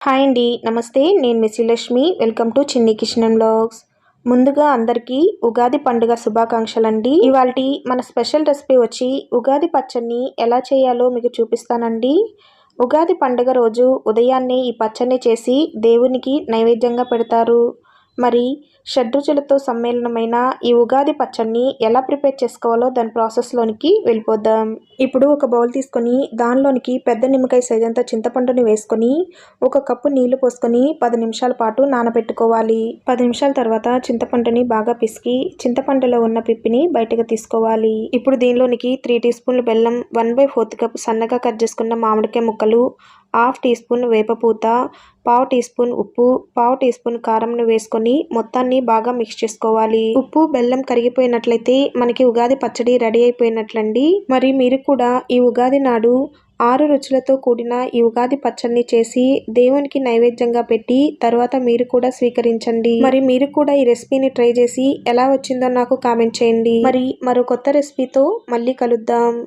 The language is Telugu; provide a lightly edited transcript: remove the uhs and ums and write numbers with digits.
హాయ్ అండి. నమస్తే. నేను మీ శ్రీలక్ష్మి. వెల్కమ్ టు చిన్ని కిచెన్ వ్లాగ్స్. ముందుగా అందరికీ ఉగాది పండుగ శుభాకాంక్షలండి. ఇవాల్టి మన స్పెషల్ రెసిపీ వచ్చి ఉగాది పచ్చడిని ఎలా చేయాలో మీకు చూపిస్తానండి. ఉగాది పండుగ రోజు ఉదయాన్నే ఈ పచ్చడిని చేసి దేవునికి నైవేద్యంగా పెడతారు. మరి షడ్రుచులతో సమ్మేళనమైన ఈ ఉగాది పచ్చడిని ఎలా ప్రిపేర్ చేసుకోవాలో దాని ప్రాసెస్లోనికి వెళ్ళిపోదాం. ఇప్పుడు ఒక బౌల్ తీసుకొని దానిలోనికి పెద్ద నిమ్మకాయ సైజ్ అంతా చింతపండుని వేసుకొని 1 కప్పు నీళ్లు పోసుకొని 10 నిమిషాల పాటు నానబెట్టుకోవాలి. 10 నిమిషాల తర్వాత చింతపండుని బాగా పిసికి చింతపండులో ఉన్న పిప్పిని బయటకు తీసుకోవాలి. ఇప్పుడు దీనిలోనికి 3 టీ స్పూన్లు బెల్లం, 1/4 కప్పు సన్నగా కట్ చేసుకున్న మామిడికాయ ముక్కలు, 1/2 టీ స్పూన్ వేపపూత, 1/2 టీ స్పూన్ ఉప్పు, 1/2 టీ స్పూన్ కారంను వేసుకొని మొత్తాన్ని బాగా మిక్స్ చేసుకోవాలి. ఉప్పు బెల్లం కరిగిపోయినట్లయితే మనకి ఉగాది పచ్చడి రెడీ అయిపోయినట్లండి. మరి మీరు కూడా ఈ ఉగాది నాడు 6 రుచులతో కూడిన ఈ ఉగాది పచ్చడిని చేసి దేవునికి నైవేద్యంగా పెట్టి తర్వాత మీరు కూడా స్వీకరించండి. మరి మీరు కూడా ఈ రెసిపీని ట్రై చేసి ఎలా వచ్చిందో నాకు కామెంట్ చేయండి. మరి మరో కొత్త రెసిపీతో మళ్ళీ కలుద్దాం.